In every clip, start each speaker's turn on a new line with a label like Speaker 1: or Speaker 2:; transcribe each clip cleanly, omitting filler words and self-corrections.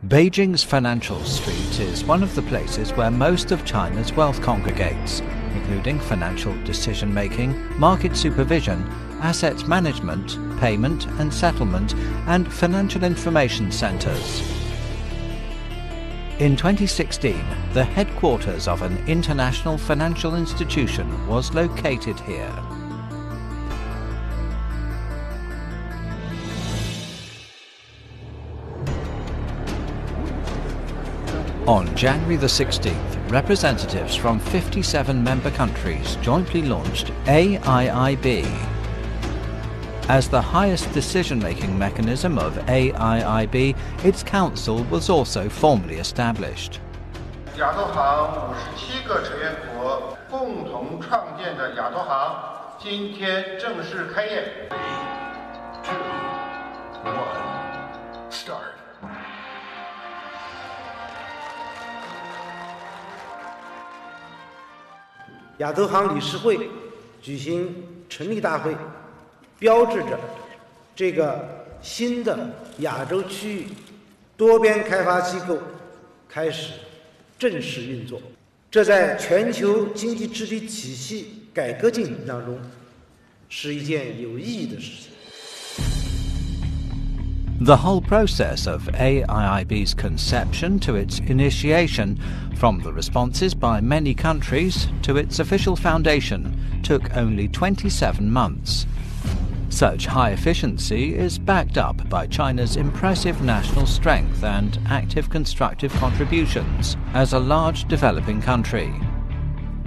Speaker 1: Beijing's financial street is one of the places where most of China's wealth congregates, including financial decision-making, market supervision, asset management, payment and settlement, and financial information centers. In 2016, the headquarters of an international financial institution was located here. On January the 16th, representatives from 57 member countries jointly launched AIIB. As the highest decision-making mechanism of AIIB, its council was also formally established.
Speaker 2: 亚投行57个成员国共同创建的亚投行今天正式开业。3, 2, 1, start.
Speaker 3: 亚投行理事会举行成立大会，标志着这个新的亚洲区域多边开发机构开始正式运作。这在全球经济治理体系改革进程当中是一件有意义的事情。
Speaker 1: The whole process of AIIB's conception to its initiation, from the responses by many countries to its official foundation, took only 27 months. Such high efficiency is backed up by China's impressive national strength and active constructive contributions as a large developing country.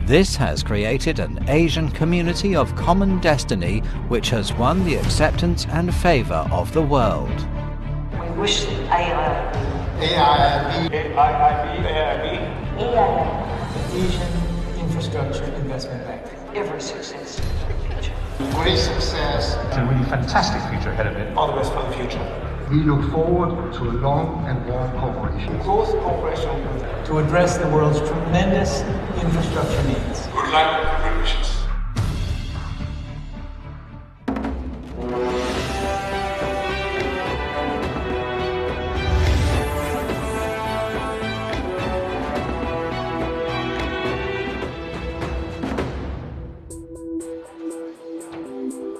Speaker 1: This has created an Asian community of common destiny which has won the acceptance and favor of the world.
Speaker 4: We wish AIIB,
Speaker 5: Asian Infrastructure Investment Bank,
Speaker 4: every success.
Speaker 2: Great success.
Speaker 6: It's a really fantastic future ahead of it.
Speaker 5: all the best for the future.
Speaker 2: We look forward to a long and warm cooperation.
Speaker 5: Close cooperation to address the world's tremendous infrastructure needs.
Speaker 2: Good luck and congratulations.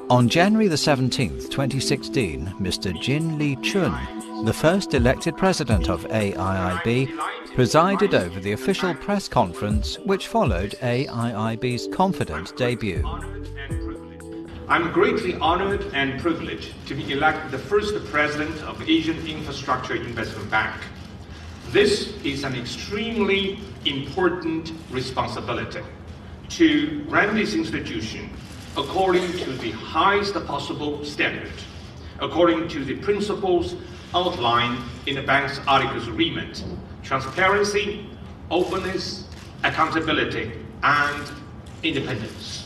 Speaker 1: On January the 17th, 2016, Mr. Jin Li-chun, the first elected president of AIIB, presided over the official press conference which followed AIIB's confident debut.
Speaker 7: I'm greatly honored and privileged to be elected the first president of Asian Infrastructure Investment Bank. This is an extremely important responsibility to run this institution according to the highest possible standard, according to the principles outlined in the bank's articles of agreement: transparency, openness, accountability, and independence.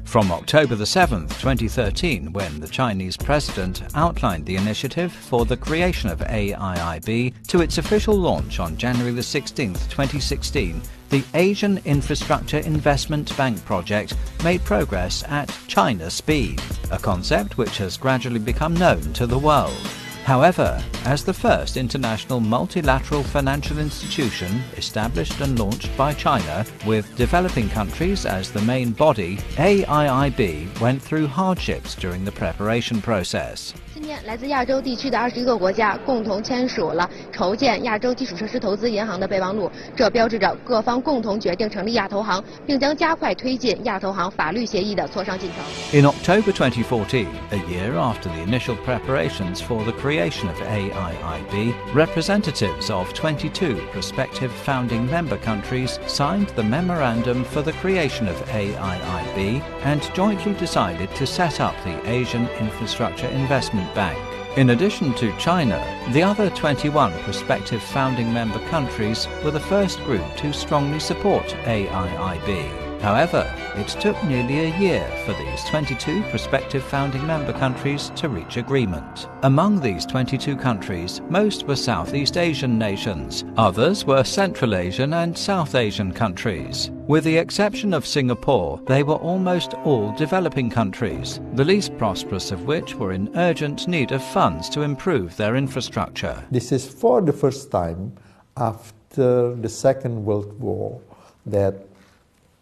Speaker 1: From October the 7th, 2013, when the Chinese president outlined the initiative for the creation of AIIB, to its official launch on January the 16th, 2016, the Asian Infrastructure Investment Bank project made progress at China speed, a concept which has gradually become known to the world. However, as the first international multilateral financial institution established and launched by China, with developing countries as the main body, AIIB went through hardships during the preparation process.
Speaker 8: 今年，来自亚洲地区的21个国家共同签署了筹建亚洲基础设施投资银行的备忘录，这标志着各方共同决定成立亚投行，并将加快推进亚投行法律协议的磋商进程。
Speaker 1: In October 2014, a year after the initial preparations for the creation of AIIB, representatives of 22 prospective founding member countries signed the memorandum for the creation of AIIB and jointly decided to set up the Asian Infrastructure Investment Bank. In addition to China, the other 21 prospective founding member countries were the first group to strongly support AIIB, However, it took nearly a year for these 22 prospective founding member countries to reach agreement. Among these 22 countries, most were Southeast Asian nations. Others were Central Asian and South Asian countries. With the exception of Singapore, they were almost all developing countries, the least prosperous of which were in urgent need of funds to improve their infrastructure.
Speaker 9: This is for the first time after the Second World War that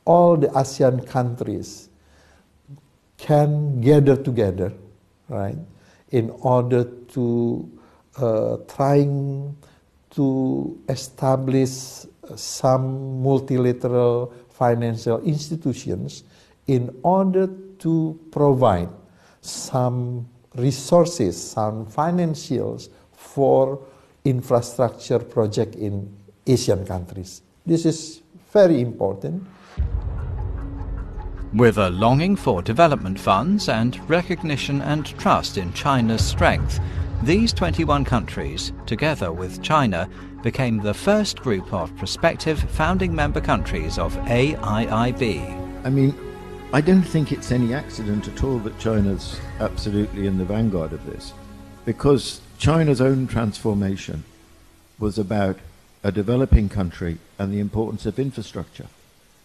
Speaker 9: all the ASEAN countries can gather together, right, in order to trying to establish some multilateral financial institutions in order to provide some resources, some financials for infrastructure project in Asian countries. This is very important.
Speaker 1: With a longing for development funds and recognition and trust in China's strength, these 21 countries, together with China, became the first group of prospective founding member countries of AIIB.
Speaker 10: I mean, I don't think it's any accident at all that China's absolutely in the vanguard of this, because China's own transformation was about a developing country and the importance of infrastructure.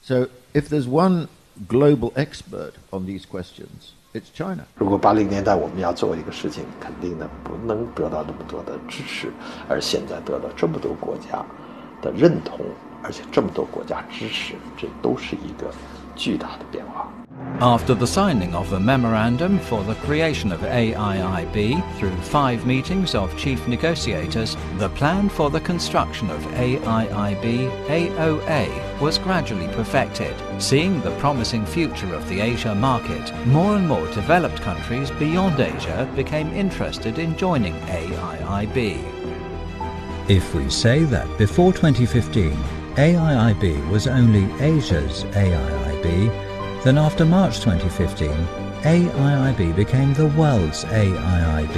Speaker 10: So if there's one global expert on these questions, it's China.
Speaker 11: 如果80年代我们要做一个事情，肯定呢不能得到这么多的支持，而现在得到这么多国家的认同，而且这么多国家支持，这都是一个巨大的变化。
Speaker 1: After the signing of a memorandum for the creation of AIIB through 5 meetings of chief negotiators, the plan for the construction of AIIB AOA was gradually perfected. Seeing the promising future of the Asia market, more and more developed countries beyond Asia became interested in joining AIIB. If we say that before 2015, AIIB was only Asia's AIIB, then after March 2015, AIIB became the world's AIIB.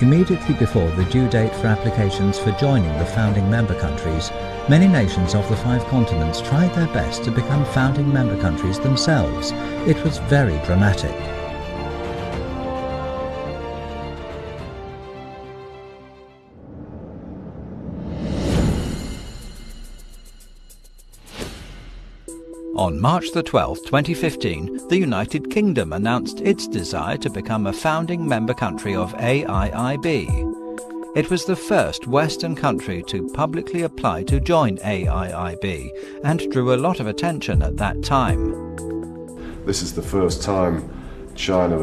Speaker 1: Immediately before the due date for applications for joining the founding member countries, many nations of the 5 continents tried their best to become founding member countries themselves. It was very dramatic. On March the 12th, 2015, the United Kingdom announced its desire to become a founding member country of AIIB. It was the first Western country to publicly apply to join AIIB and drew a lot of attention at that time.
Speaker 12: This is the first time China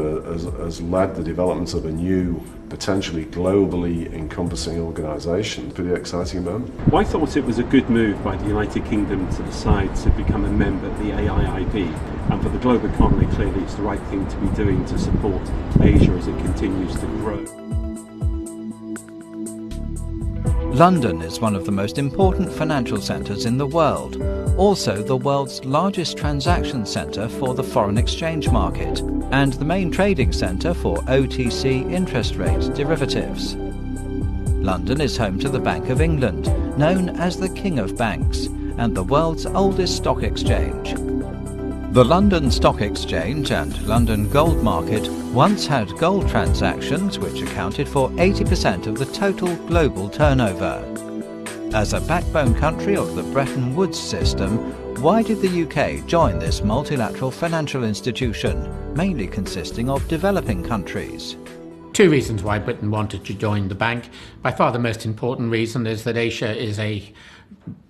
Speaker 12: has led the development of a new, potentially globally encompassing organisation. Pretty exciting moment.
Speaker 13: Well, I thought it was a good move by the United Kingdom to decide to become a member of the AIIB, and for the global economy, clearly it's the right thing to be doing to support Asia as it continues to grow.
Speaker 1: London is one of the most important financial centres in the world, also the world's largest transaction centre for the foreign exchange market, and the main trading centre for OTC interest rate derivatives. London is home to the Bank of England, known as the King of Banks, and the world's oldest stock exchange. The London Stock Exchange and London Gold Market once had gold transactions which accounted for 80% of the total global turnover. As a backbone country of the Bretton Woods system, why did the UK join this multilateral financial institution, mainly consisting of developing countries?
Speaker 14: 2 reasons why Britain wanted to join the bank. By far the most important reason is that Asia is a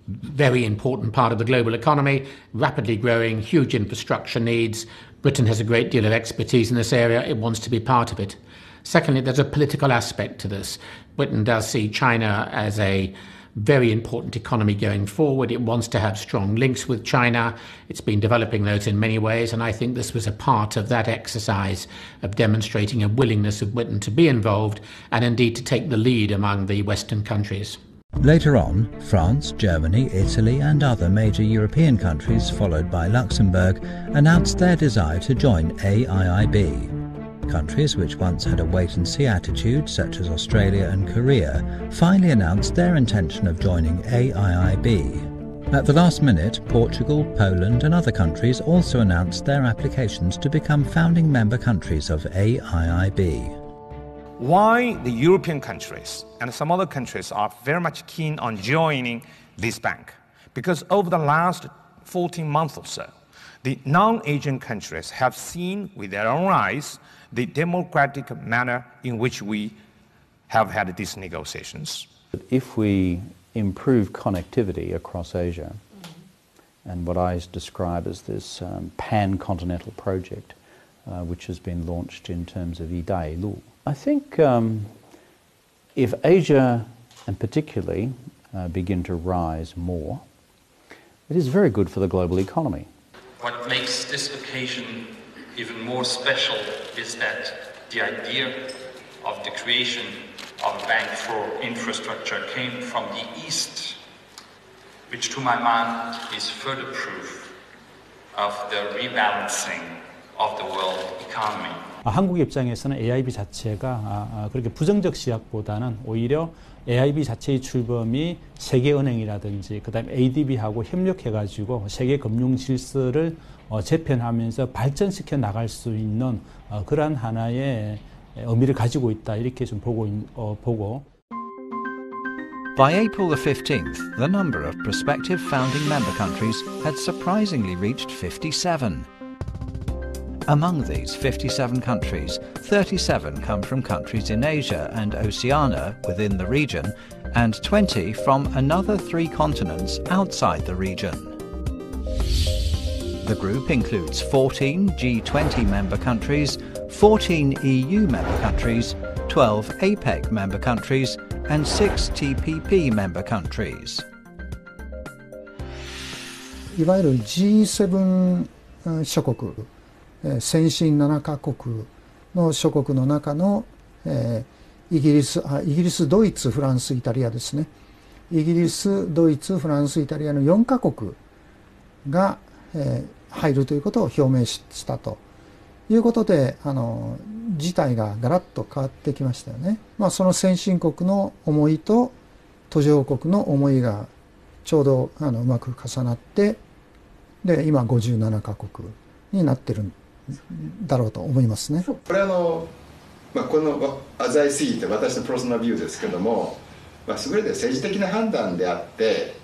Speaker 14: very important part of the global economy, rapidly growing, huge infrastructure needs. Britain has a great deal of expertise in this area. It wants to be part of it. Secondly, there's a political aspect to this. Britain does see China as a very important economy going forward. It wants to have strong links with China. It's been developing those in many ways, and I think this was a part of that exercise of demonstrating a willingness of Britain to be involved and indeed to take the lead among the Western countries.
Speaker 1: Later on, France, Germany, Italy and other major European countries, followed by Luxembourg, announced their desire to join AIIB. Countries which once had a wait-and-see attitude, such as Australia and Korea, finally announced their intention of joining AIIB. At the last minute, Portugal, Poland and other countries also announced their applications to become founding member countries of AIIB.
Speaker 15: Why the European countries and some other countries are very much keen on joining this bank? Because over the last 14 months or so, the non-Asian countries have seen with their own eyes the democratic manner in which we have had these negotiations.
Speaker 16: If we improve connectivity across Asia, and what I describe as this pan-continental project, which has been launched in terms of 一带一路. I think if Asia, and particularly, begin to rise more, it is very good for the global economy.
Speaker 17: What makes this occasion even more special is that the idea of the creation of a bank for infrastructure came from the East, which to my mind is further proof of the rebalancing of the world economy.
Speaker 18: 한국 입장에서는 AIIB 자체가 그렇게 부정적 시각보다는 오히려 AIIB 자체의 출범이 세계은행이라든지 그다음에 ADB하고 협력해가지고 세계 금융 질서를 재편하면서 발전시켜 나갈 수 있는 그러한 하나의 의미를 가지고 있다 이렇게 좀 보고.
Speaker 1: By April the 15th, the number of prospective founding member countries had surprisingly reached 57. Among these 57 countries, 37 come from countries in Asia and Oceania within the region, and 20 from another 3 continents outside the region. The group includes 14 G20 member countries, 14 EU member countries, 12 APEC member countries, and 6 TPP member countries.
Speaker 19: いわゆる G7 諸国、先進7カ国の諸国の中の、イギリス、ドイツ、フランス、イタリアですね。イギリス、ドイツ、フランス、イタリアの4カ国が、入るということを表明したということで、事態がガラッと変わってきましたよね。その先進国の思いと途上国の思いがちょうどうまく重なって、で今57カ国になってるんだろうと思いますね。
Speaker 20: これこのas I seeって私のプロセナルビューですけども、優れた政治的な判断であって、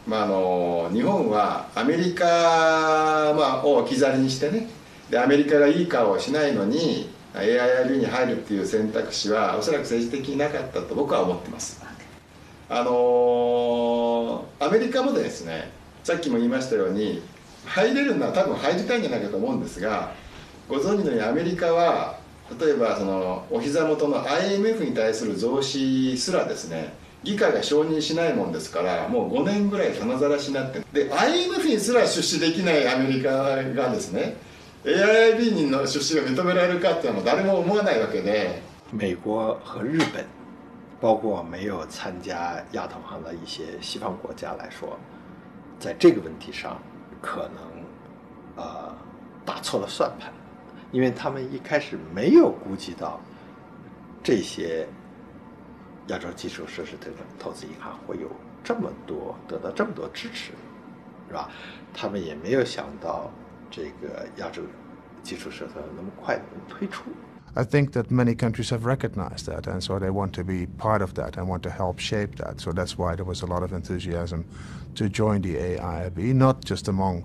Speaker 20: 日本はアメリカ、を置き去りにしてね、でアメリカがいい顔をしないのに AIIB に入るっていう選択肢はおそらく政治的になかったと僕は思ってます。アメリカもですね、さっきも言いましたように入れるのは多分入りたいんじゃないかと思うんですが、ご存知のようにアメリカは例えばそのお膝元の IMF に対する増資すらですね、議会が承認しないもんですから、もう5年ぐらい棚ざらしになって、で IMF にすら出資できないアメリカがですね、AIIB の出資が認められるかっていうのは誰も思わないわけで。
Speaker 11: 美国和日本，包括没有参加亚投行的一些西方国家来说，在这个问题上可能打错了算盘，因为他们一开始没有估计到这些亚洲基础设施投资银行会有这么多得到这么多支持，是吧？他们也没有想到这个亚洲基础设施那么快的推出。
Speaker 21: I think that many countries have recognized that, and so they want to be part of that and want to help shape that. So that's why there was a lot of enthusiasm to join the AIIB, not just among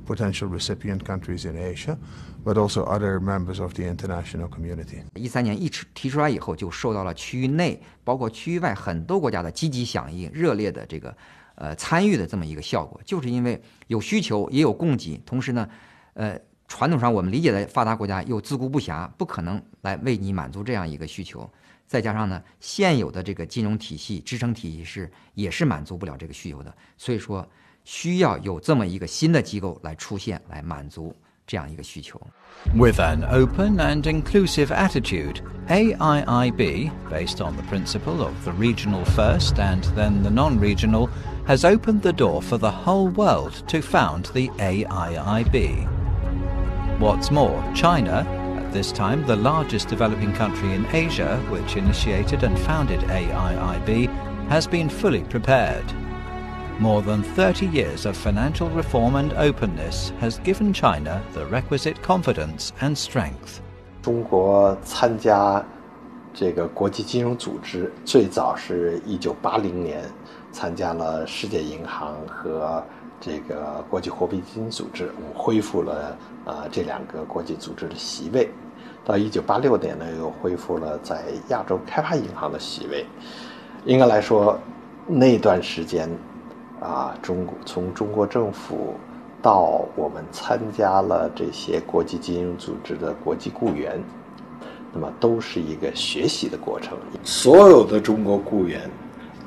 Speaker 21: potential recipient countries in Asia, but also other members of the international community.
Speaker 22: 13年提出来以后，就受到了区域内包括区域外很多国家的积极响应、热烈的这个参与的这么一个效果，就是因为有需求也有供给，同时呢，传统上我们理解的发达国家又自顾不暇，不可能来为你满足这样一个需求。再加上呢，现有的这个金融体系、支撑体系也是满足不了这个需求的，所以说需要有这么一个新的机构来出现，来满足这样一个需求。
Speaker 1: With an open and inclusive attitude, AIIB, based on the principle of the regional first and then the non-regional, has opened the door for the whole world to found the AIIB. What's more, China, at this time the largest developing country in Asia which initiated and founded AIIB, has been fully prepared. More than 30 years of financial reform and openness has given China the requisite confidence and strength.
Speaker 11: 中国参加这个国际金融组织，最早是1980年参加了世界银行和这个国际货币基金组织，我们恢复了这两个国际组织的席位。到1986年呢，又恢复了在亚洲开发银行的席位。应该来说，那段时间从中国政府到我们参加了这些国际金融组织的国际雇员，那么都是一个学习的过程。所有的中国雇员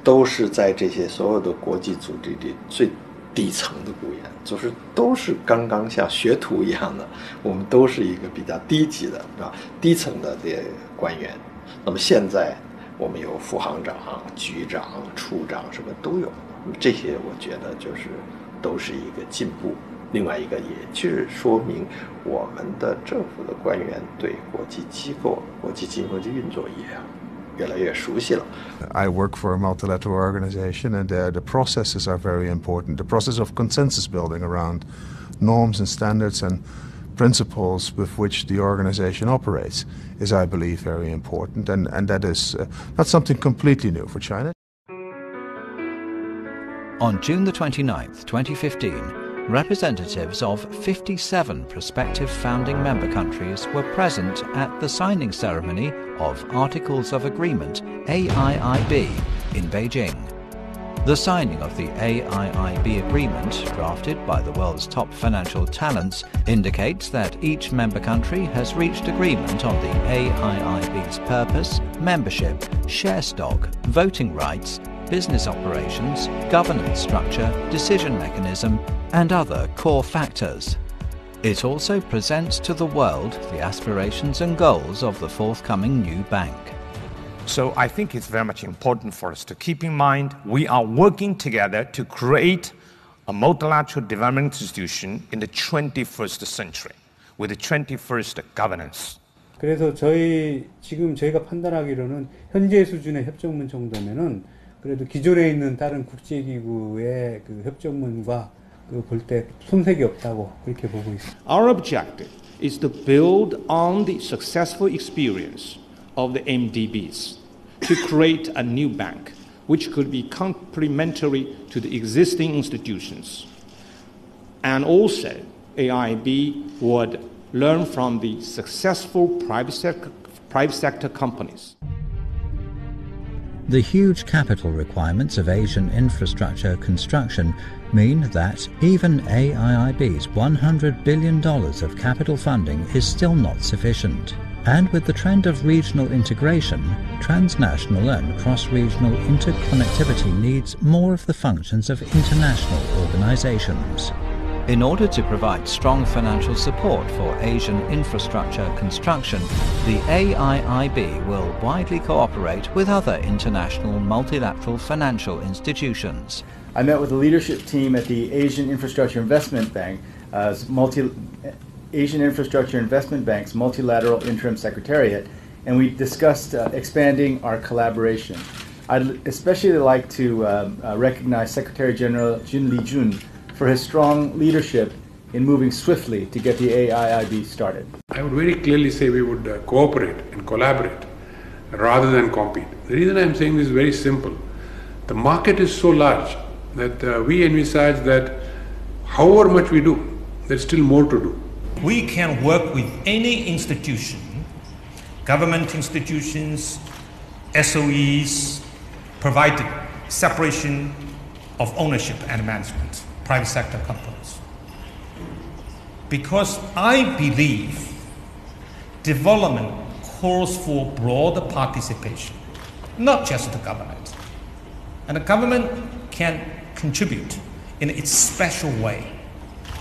Speaker 11: 都是在这些所有的国际组织里最底层的雇员，就是都是刚刚像学徒一样的，我们都是一个比较低级的，是吧？低层的这官员。那么现在我们有副行长、局长、处长，什么都有。这些我觉得就是都是一个进步。另外一个，也就是说明我们的政府的官员对国际机构、国际金融的运作也越来越熟悉了。
Speaker 21: I work for a multilateral organization, and the processes are very important. The process of consensus building around norms and standards and principles with which the organization operates is, I believe, very important, and that is not something completely new for China.
Speaker 1: On June the 29th, 2015, representatives of 57 prospective founding member countries were present at the signing ceremony of Articles of Agreement AIIB in Beijing. The signing of the AIIB agreement, drafted by the world's top financial talents, indicates that each member country has reached agreement on the AIIB's purpose, membership, share stock, voting rights, business operations, governance structure, decision mechanism, and other core factors. It also presents to the world the aspirations and goals of the forthcoming new bank.
Speaker 15: So I think it's very much important for us to keep in mind we are working together to create a multilateral development institution in the 21st century with the 21st governance.
Speaker 3: 그래서 지금 저희가 판단하기로는 현재 수준의 협정문 정도면은 그래도 기존에 있는 다른 국제기구의 그 협정문과 볼 때 손색이 없다고 그렇게 보고 있습니다.
Speaker 4: Our objective is to build on the successful experience of the MDBs to create a new bank which could be complementary to the existing institutions. And also, AIIB would learn from the successful private sector companies.
Speaker 1: The huge capital requirements of Asian infrastructure construction mean that even AIIB's $100 billion of capital funding is still not sufficient. And with the trend of regional integration, transnational and cross-regional interconnectivity needs more of the functions of international organizations. In order to provide strong financial support for Asian infrastructure construction, the AIIB will widely cooperate with other international multilateral financial institutions.
Speaker 23: I met with the leadership team at the Asian Infrastructure Investment Bank, Asian Infrastructure Investment Bank's multilateral interim secretariat, and we discussed expanding our collaboration. I'd especially like to recognize Secretary General Jun Li-jun for his strong leadership in moving swiftly to get the AIIB started.
Speaker 24: I would very clearly say we would cooperate and collaborate rather than compete. The reason I'm saying this is very simple. The market is so large that we envisage that however much we do, there's still more to do.
Speaker 15: We can work with any institution, government institutions, SOEs, provide separation of ownership and management, private sector companies. Because I believe development calls for broader participation, not just the government. And the government can contribute in its special way.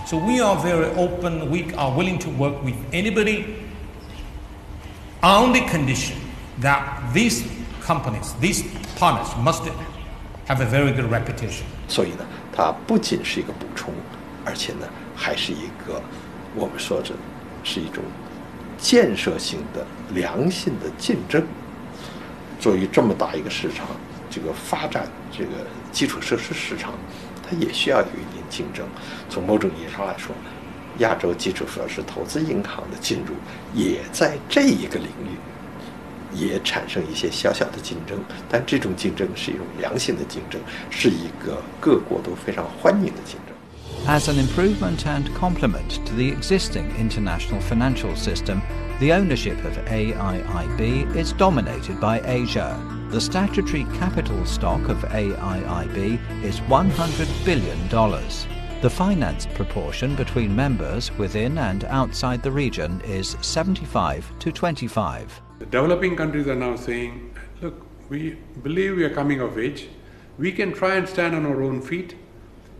Speaker 15: So we are very open, we are willing to work with anybody on the condition that these companies, these partners must have a very good reputation.
Speaker 11: 所以呢，它不仅是一个补充，而且呢，还是一个我们说着是一种建设性的、良性的竞争。作为这么大一个市场，这个发展这个基础设施市场，它它也需要有一定竞争。从某种意义上来说，亚洲基础设施投资银行的进入也在这一个领域也产生一些小小的竞争，但这种竞争是一种良性的竞争，是一个各国都非常欢迎的竞争。
Speaker 1: As an improvement and complement to the existing international financial system, the ownership of AIIB is dominated by Asia. The statutory capital stock of AIIB is $100 billion. The finance proportion between members within and outside the region is 75 to 25.
Speaker 24: The developing countries are now saying, look, we believe we are coming of age. We can try and stand on our own feet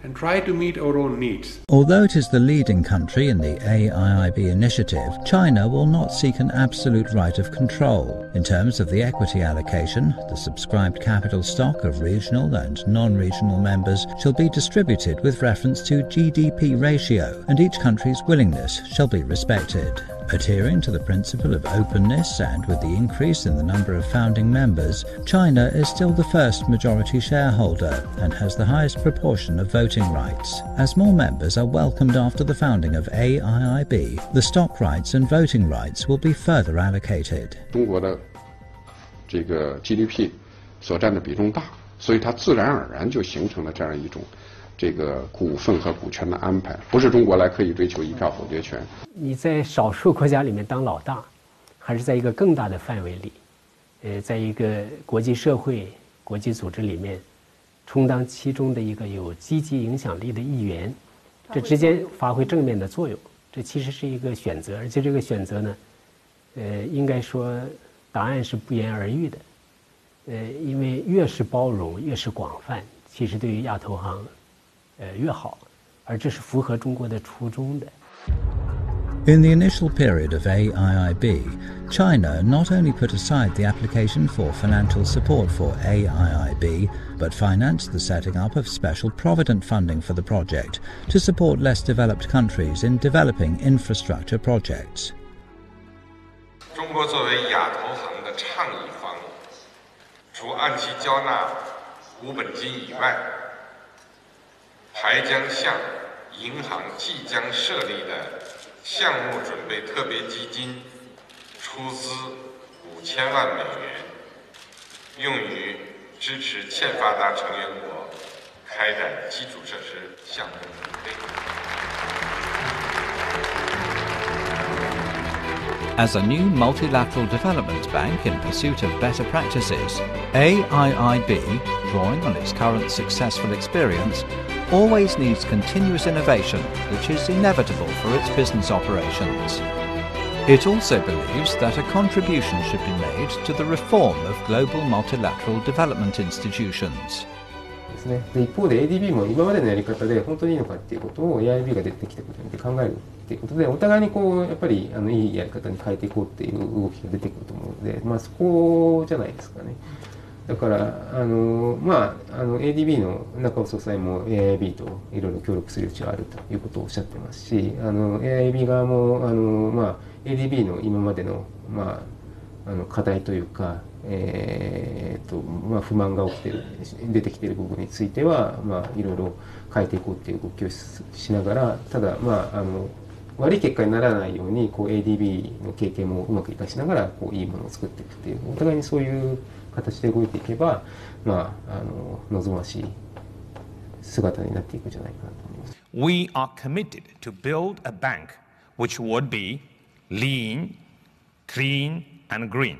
Speaker 24: and try to meet our own needs.
Speaker 1: Although it is the leading country in the AIIB initiative, China will not seek an absolute right of control. In terms of the equity allocation, the subscribed capital stock of regional and non-regional members shall be distributed with reference to GDP ratio, and each country's willingness shall be respected. Adhering to the principle of openness and with the increase in the number of founding members, China is still the first majority shareholder and has the highest proportion of voting rights. As more members are welcomed after the founding of AIIB, the stock rights and voting rights will be further allocated.
Speaker 2: 中国的这个 GDP 所占的比重大，所以它自然而然就形成了这样一种这个股份和股权的安排，不是中国来刻意追求一票否决权。
Speaker 5: 你在少数国家里面当老大，还是在一个更大的范围里，在一个国际社会、国际组织里面，充当其中的一个有积极影响力的一员，这之间发挥正面的作用，这其实是一个选择，而且这个选择呢，应该说答案是不言而喻的，因为越是包容，越是广泛，其实对于亚投行。越好，而这是符合中国的初衷的。
Speaker 1: In the initial period of AIIB, China not only put aside the application for financial support for AIIB, but financed the setting up of special provident funding for the project to support less developed countries in developing infrastructure projects.
Speaker 6: 中国作为亚投行的倡议方，除按期交纳无本金以外，还将向银行即将设立的项目准备特别基金出资5000万美元，用于支持欠发达成员国开展基础设施项目准备。
Speaker 1: As a new multilateral development bank in pursuit of better practices, AIIB, drawing on its current successful experience, always needs continuous innovation, which is inevitable for its business operations. It also believes that a contribution should be made to the reform of global multilateral development institutions.
Speaker 7: で一方で ADB も今までのやり方で本当にいいのかっていうことを AIIB が出てきたことによって考えるっていうことで、お互いにこうやっぱりいいやり方に変えていこうっていう動きが出てくると思うので、まあそこじゃないですかね。だからADB の中尾総裁も AIIB といろいろ協力する余地があるということをおっしゃってますし、AIIB 側もADB の今までの課題というか、不満が出てきている部分についてはいろいろ変えていこうっていう動きをしながら、ただ悪い結果にならないようにこう ADB の経験もうまく生かしながらこういいものを作っていくっていう、お互いにそういう形で動いていけば、望ましい姿になっていくんじゃないかなと思います。
Speaker 15: We are committed to build a bank which would be lean, clean, and green.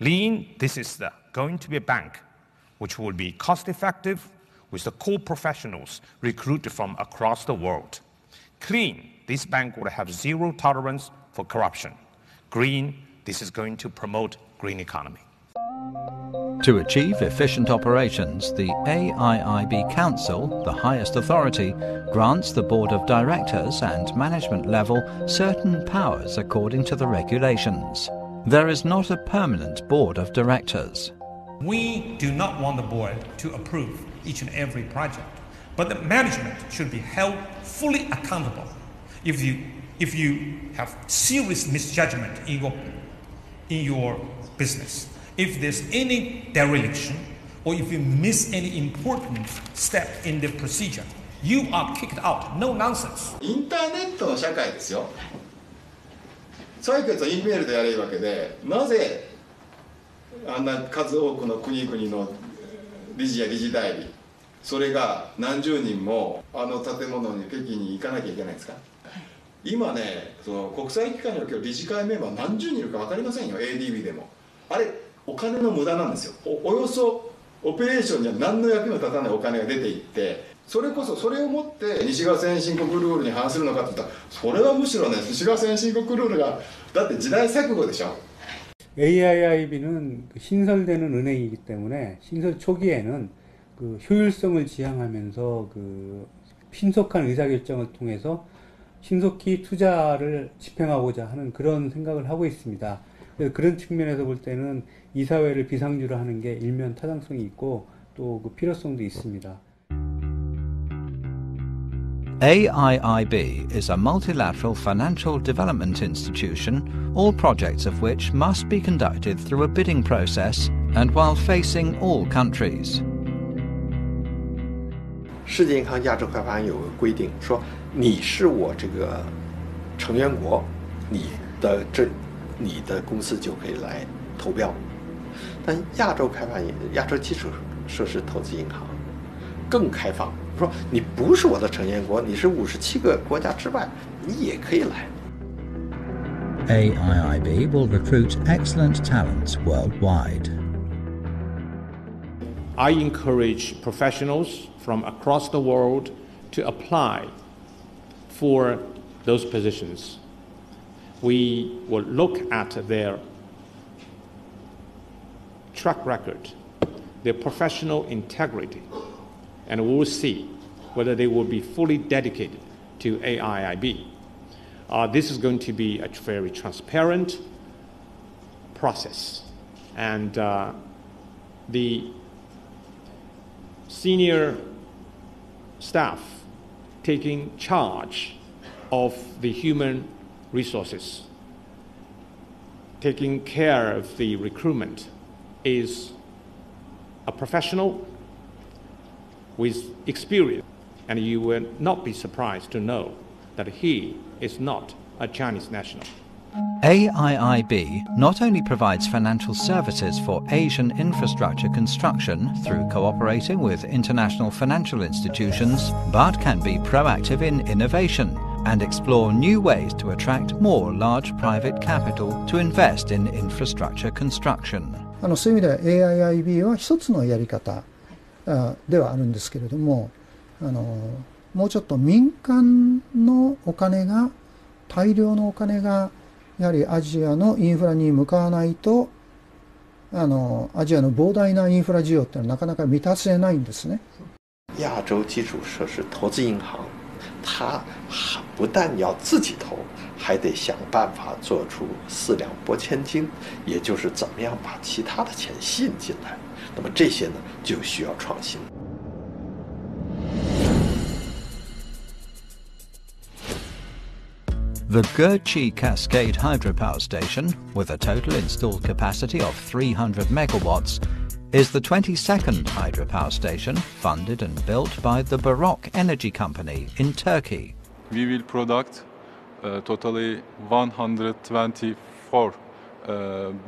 Speaker 15: Lean, this is going to be a bank which will be cost-effective with the core professionals recruited from across the world. Clean, this bank will have zero tolerance for corruption. Green, this is going to promote green economy.
Speaker 1: To achieve efficient operations, the AIIB Council, the highest authority, grants the Board of Directors and management level certain powers according to the regulations. There is not a permanent Board of Directors.
Speaker 15: We do not want the board to approve each and every project, but the management should be held fully accountable if you have serious misjudgment in your business. If there's any dereliction or if you miss any important step in the procedure, you are kicked out. No nonsense.
Speaker 20: インターネットの社会ですよ。採決はインメールでやれるわけで、なぜあんな数多くの国々の理事や理事代理、それが何十人もあの建物に北京に行かなきゃいけないんですか。今ね、その国際機関における理事会メンバー何十人いるか分かりませんよ、 ADB でも。あれお金の無駄なんですよ。 およそオペレーションには何の役にも立たないお金が出ていって、それこそそれをもって西側先進国ルールに反するのかって言ったら、それはむしろね、西側先進国ルールがだって時代錯誤でしょ。
Speaker 3: AIIB는 신설되는 은행이기 때문에 신설 초기에는 그 효율성을 지향하면서 그 신속한 의사결정을 통해서 신속히 투자를 집행하고자 하는 그런 생각을 하고 있습니다. 그래서 그런 측면에서 볼 때는 이사회를 비상주로 하는 게 일면 타당성이 있고 또 그 필요성도 있습니다.
Speaker 1: AIIB is a multilateral financial development institution, all projects of which must be conducted through a bidding process and while facing all countries.
Speaker 11: 世界银行亚洲开发案有个规定，说你是我这个成员国，你的公司就可以来投标。但亚洲开发亚洲基础设施投资银行更开放，说你不是我的成员国，你是57个国家之外，你也可以来。
Speaker 1: AIIB will recruit excellent talents worldwide.
Speaker 4: I encourage professionals from across the world to apply for those positions. We will look at their track record, their professional integrity, and we will see whether they will be fully dedicated to AIIB. This is going to be a very transparent process, and the senior staff taking charge of the human resources, taking care of the recruitment, is a professional with experience, and you will not be surprised to know that he is not a Chinese national.
Speaker 1: AIIB not only provides financial services for Asian infrastructure construction through cooperating with international financial institutions, but can be proactive in innovation and explore new ways to attract more large private capital to invest in infrastructure construction.
Speaker 19: そういう意味では AIIB は一つのやり方ではあるんですけれども、もうちょっと民間のお金が、大量のお金がやはりアジアのインフラに向かわないと、アジアの膨大なインフラ需要っていうのはなかなか満たせないんですね。
Speaker 11: 亚洲基础设施投资银行，它不但要自己投，还得想办法做出四两拨千斤，也就是怎么样把其他的钱吸引进来。那么这些呢，就需要创新。
Speaker 1: The Gerchi Cascade Hydropower Station, with a total installed capacity of 300 megawatts, is the 22nd hydropower station funded and built by the Baroque Energy Company in Turkey.
Speaker 8: We will produce totally 124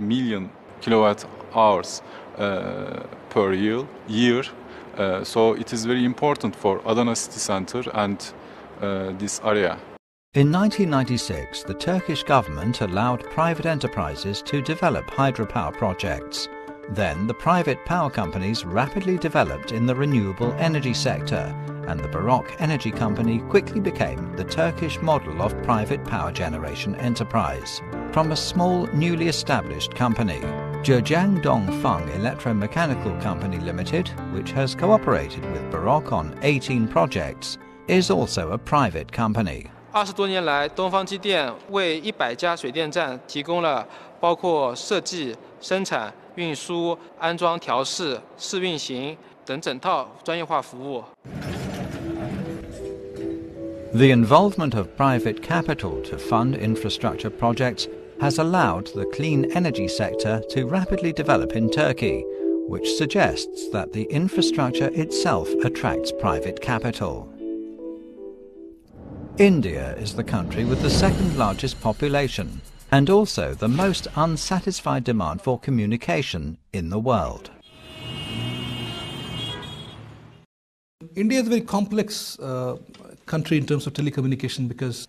Speaker 8: million kilowatt hours per year. So it is very important for Adana city center and this area.
Speaker 1: In 1996, the Turkish government allowed private enterprises to develop hydropower projects. Then the private power companies rapidly developed in the renewable energy sector, and the Baroque Energy Company quickly became the Turkish model of private power generation enterprise. From a small, newly established company, Zhejiang Dongfeng Electromechanical Company Limited, which has cooperated with Baroque on 18 projects, is also a private company.
Speaker 9: 20多年来，东方机电为100家水电站提供了包括设计、生产、运输、安装、调试、试运行等整套专业化服务。
Speaker 1: The involvement of private capital to fund infrastructure projects has allowed the clean energy sector to rapidly develop in Turkey, which suggests that the infrastructure itself attracts private capital. India is the country with the second largest population and also the most unsatisfied demand for communication in the world.
Speaker 10: India is a very complex country in terms of telecommunication because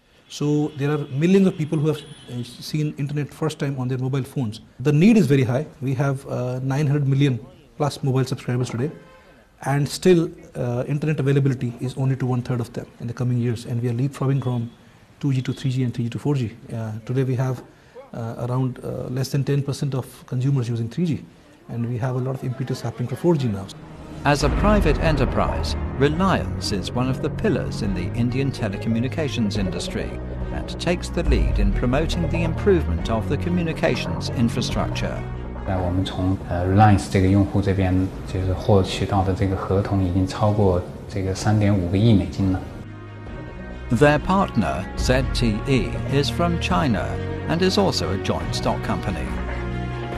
Speaker 10: there are millions of people who have seen internet first time on their mobile phones. The need is very high. We have 900 million plus mobile subscribers today, and still internet availability is only to 1/3 of them in the coming years, and we are leapfrogging from 2G to 3G and 3G to 4G. Today we have around less than 10% of consumers using 3G, and we have a lot of impetus happening for 4G now.
Speaker 1: As a private enterprise, Reliance is one of the pillars in the Indian telecommunications industry and takes the lead in promoting the improvement of the communications infrastructure.
Speaker 12: 我们从Reliance 这个用户这边就是获取到的这个合同已经超过这个3.5个亿美金了。
Speaker 1: Their partner, ZTE, is from China and is also a joint stock company.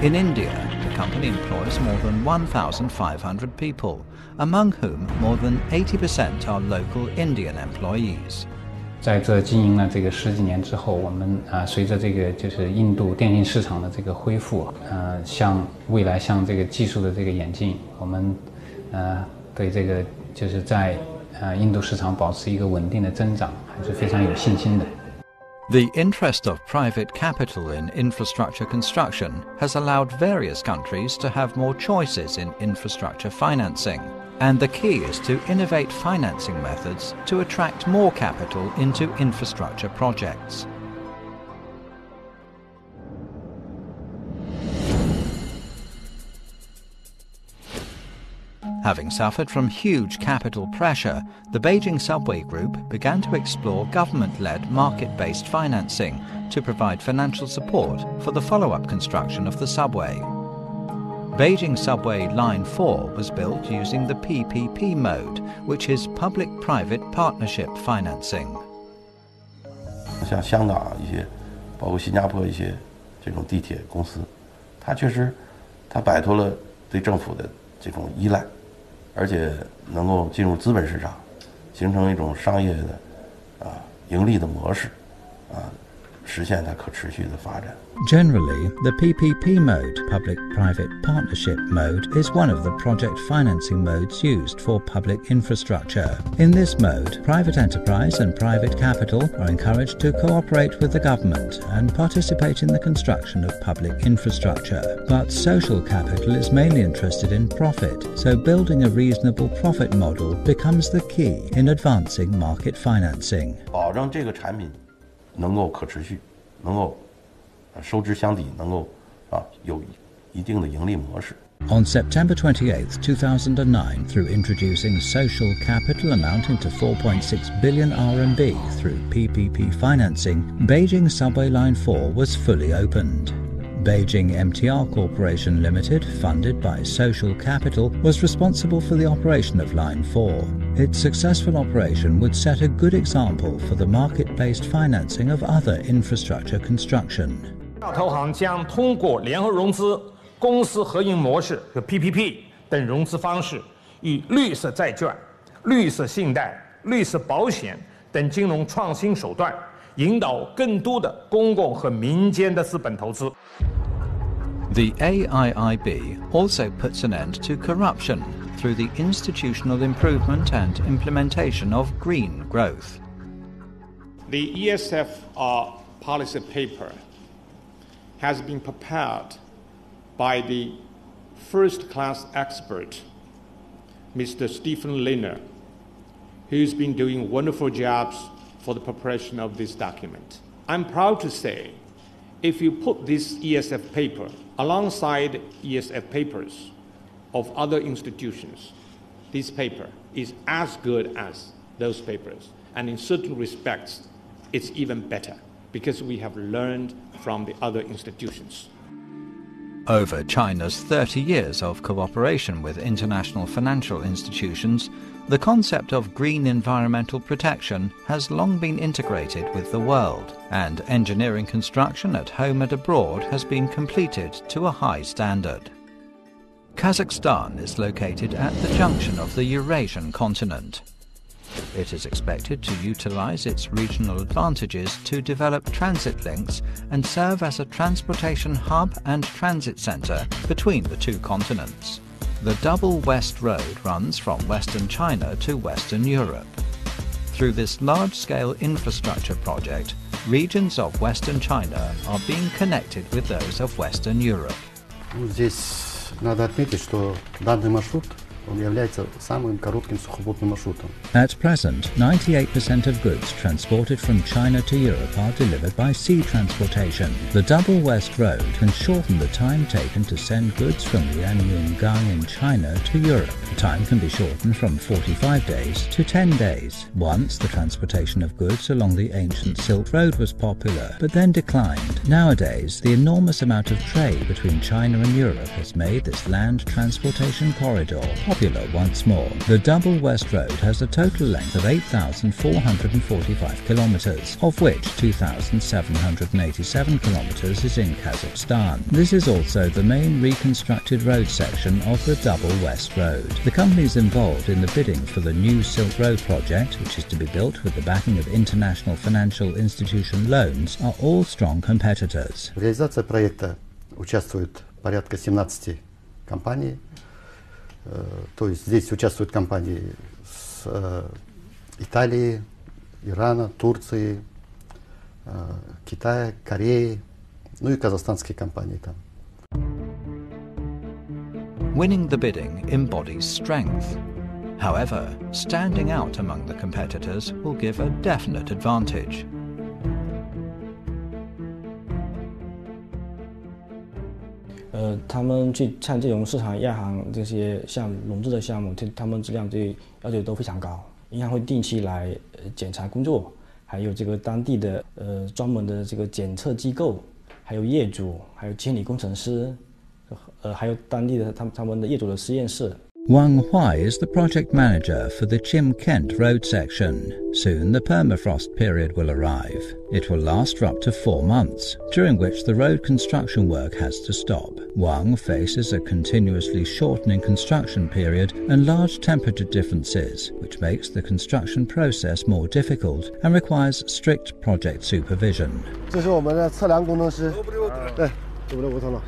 Speaker 1: In India, the company employs more than 1,500 people, among whom more than 80% are local Indian employees.
Speaker 12: 在这经营了这个10几年之后，我们随着这个就是印度电信市场的这个恢复，像未来像这个技术的这个演进，我们对这个就是在印度市场保持一个稳定的增长，还是非常有信心的。
Speaker 1: The interest of private capital in infrastructure construction has allowed various countries to have more choices in infrastructure financing, and the key is to innovate financing methods to attract more capital into infrastructure projects. Having suffered from huge capital pressure, the Beijing Subway Group began to explore government-led market-based financing to provide financial support for the follow-up construction of the subway. Beijing Subway Line 4 was built using the PPP mode, which is public-private partnership financing.
Speaker 13: 像香港一些，包括新加坡一些这种地铁公司，它确实摆脱了对政府的这种依赖。 而且能够进入资本市场，形成一种商业的盈利的模式，实现它可持续的发展。
Speaker 1: Generally, the PPP mode, public-private partnership mode, is one of the project financing modes used for public infrastructure. In this mode, private enterprise and private capital are encouraged to cooperate with the government and participate in the construction of public infrastructure. But social capital is mainly interested in profit, so building a reasonable profit model becomes the key in advancing market financing.
Speaker 13: 保证这个产品能够可持续，能够 收支相抵，能够有一定的盈利模式。
Speaker 1: On September 28, 2009, through introducing social capital amounting to 4.6 billion RMB through PPP financing, Beijing Subway Line 4 was fully opened. Beijing MTR Corporation Limited, funded by social capital, was responsible for the operation of Line 4. Its successful operation would set a good example for the market-based financing of other infrastructure construction.
Speaker 15: 亚投行将通过联合融资、公私合营模式和 PPP 等融资方式，与绿色债券、绿色信贷、绿色保险等金融创新手段，引导更多的公共和民间的资本投资。
Speaker 1: The AIIB also puts an end to corruption through the institutional improvement and implementation of green growth.
Speaker 4: The ESF policy paper has been prepared by the first-class expert, Mr. Stephen Lehner, who's been doing wonderful jobs for the preparation of this document. I'm proud to say, if you put this ESF paper alongside ESF papers of other institutions, this paper is as good as those papers. And in certain respects, it's even better because we have learned from the other institutions.
Speaker 1: Over China's 30 years of cooperation with international financial institutions, the concept of green environmental protection has long been integrated with the world, and engineering construction at home and abroad has been completed to a high standard. Kazakhstan is located at the junction of the Eurasian continent. It is expected to utilize its regional advantages to develop transit links and serve as a transportation hub and transit center between the two continents. The Double West Road runs from Western China to Western Europe. Through this large-scale infrastructure project, regions of Western China are being connected with those of Western Europe.
Speaker 14: Здесь надо отметить, что данный маршрут он является самым коротким сухопутным маршрутом.
Speaker 1: At present, 98% of goods transported from China to Europe are delivered by sea transportation. The Double West Road can shorten the time taken to send goods from Lianyungang in China to Europe. The time can be shortened from 45 days to 10 days. Once, the transportation of goods along the ancient Silk Road was popular, but then declined. Nowadays, the enormous amount of trade between China and Europe has made this land transportation corridor popular once more. The Double West Road has a total length of 8,445 kilometers, of which 2,787 kilometers is in Kazakhstan. This is also the main reconstructed road section of the Double West Road. The companies involved in the bidding for the new Silk Road project, which is to be built with the backing of international financial institution loans, are all strong competitors.
Speaker 14: В реализации проекта участвует порядка 17 компаний. То есть здесь участвуют компании с Италии, Ирана, Турции, Китая, Кореи, ну и казахстанские компании там.
Speaker 1: Winning the bidding embodies strength. However, standing out among the competitors will give a definite advantage.
Speaker 16: 他们去参这种市场亚行这些项目融资的项目，他们质量对要求都非常高。银行会定期来检查工作，还有这个当地的专门的这个检测机构，还有业主，还有监理工程师，还有当地的他们的业主的实验室。
Speaker 1: Wang Huai is the project manager for the Chim-Kent road section. Soon the permafrost period will arrive. It will last for up to 4 months, during which the road construction work has to stop. Wang faces a continuously shortening construction period and large temperature differences, which makes the construction process more difficult and requires strict project supervision.
Speaker 17: 这是我们的测量工程师，对，我们的吴彤了。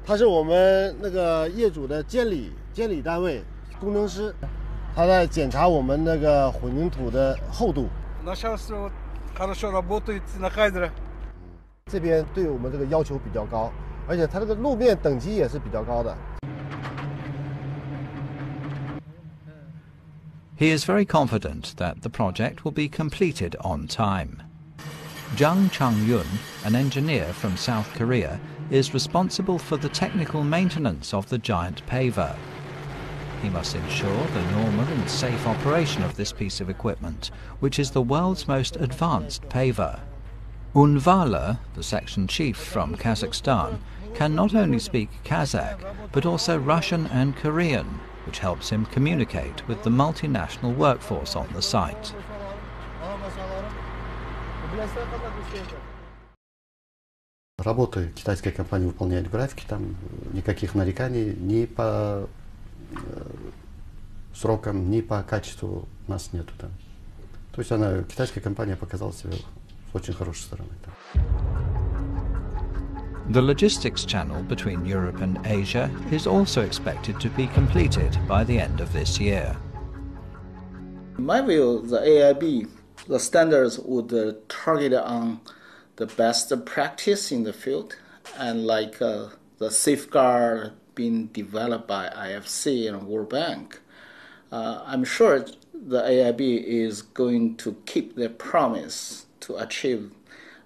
Speaker 17: 他是我们那个业主的监理单位工程师，他在检查我们那个混凝土的厚度。这边对我们这个要求比较高，而且它这个路面等级也是比较高的。
Speaker 1: He is very confident that the project will be completed on time. Jung Chang-yun, an engineer from South Korea, is responsible for the technical maintenance of the giant paver. He must ensure the normal and safe operation of this piece of equipment, which is the world's most advanced paver. Unvala, the section chief from Kazakhstan, can not only speak Kazakh, but also Russian and Korean, which helps him communicate with the multinational workforce on the site.
Speaker 14: Работы китайской компании выполняют графики, там никаких нареканий ни по срокам, ни по качеству у нас нету там. То есть китайская компания показала себя с очень хорошей стороны.
Speaker 1: The logistics channel between Europe and Asia is also expected to be completed by the end of this year.
Speaker 18: In my view, the AIIB, the standards would target on the best practice in the field, and like the safeguard being developed by IFC and World Bank. I'm sure the AIIB is going to keep their promise to achieve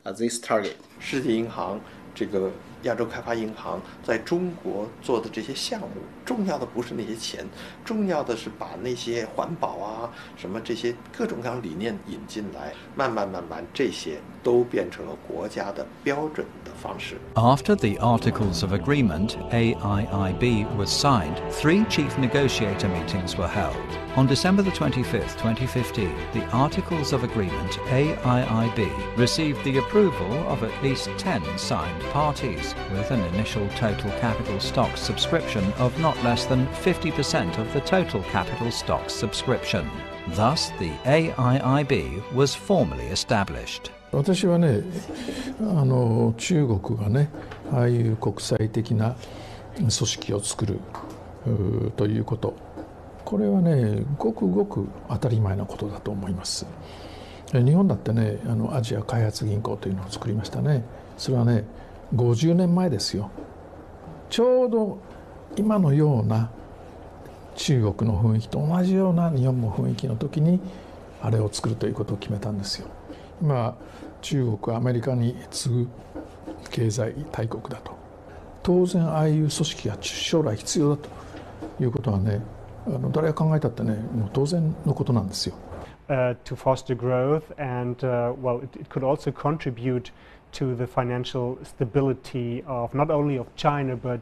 Speaker 18: this target.
Speaker 11: 世界银行这个亚洲开发银行在中国做的这些项目，重要的不是那些钱，重要的是把那些环保啊、什么这些各种各样理念引进来，慢慢这些都变成了国家的标准的方式。
Speaker 1: After the Articles of Agreement, AIIB, was signed, 3 chief negotiator meetings were held. On December the 25th, 2015, the Articles of Agreement, AIIB, received the approval of at least 10 signed parties. shares, with an initial total capital stock subscription of not less than 50% of the total capital stock subscription. Thus, the AIIB was formally established.
Speaker 21: 私はね、中国がね、ああいう国際的な組織を作るということ、これはね、ごくごく当たり前なことだと思います。日本だってね、アジア開発銀行というのを作りましたね。それはね、50年前ですよ。ちょうど今のような中国の雰囲気と同じような日本の雰囲気の時にあれを作るということを決めたんですよ。今中国アメリカに次ぐ経済大国だと、当然ああいう組織が将来必要だということはね、誰が考えたってね、もう当然のことなんですよ。
Speaker 22: To foster growth and well, it could also contribute to the financial stability of not only of China but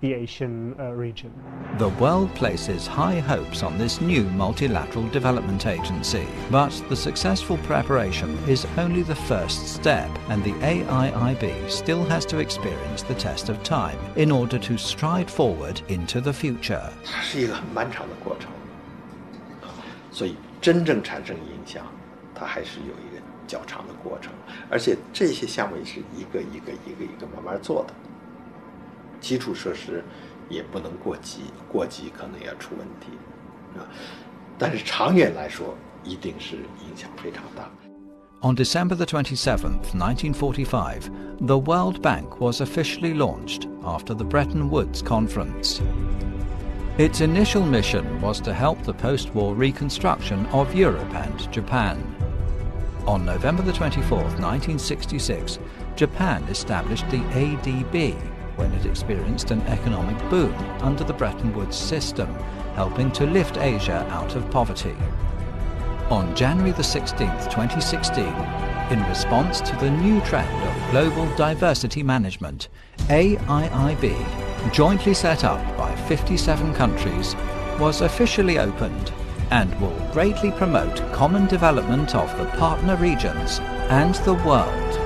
Speaker 22: the Asian region.
Speaker 1: The world places high hopes on this new multilateral development agency, but the successful preparation is only the first step, and the AIIB still has to experience the test of time in order to stride forward into the future.
Speaker 11: 它是一个很漫长的过程，所以真正产生影响，它还是有一个较长的过程，而且这些项目也是一个一个慢慢做的。基础设施也不能过急，过急可能要出问题，但是长远来说，一定是影响非常大。
Speaker 1: On December the 27th, 1945, the World Bank was officially launched after the Bretton Woods Conference. Its initial mission was to help the post-war reconstruction of Europe and Japan. On November the 24th, 1966, Japan established the ADB, when it experienced an economic boom under the Bretton Woods system, helping to lift Asia out of poverty. On January the 16th, 2016, in response to the new trend of global diversity management, AIIB, jointly set up by 57 countries, was officially opened and will greatly promote common development of the partner regions and the world.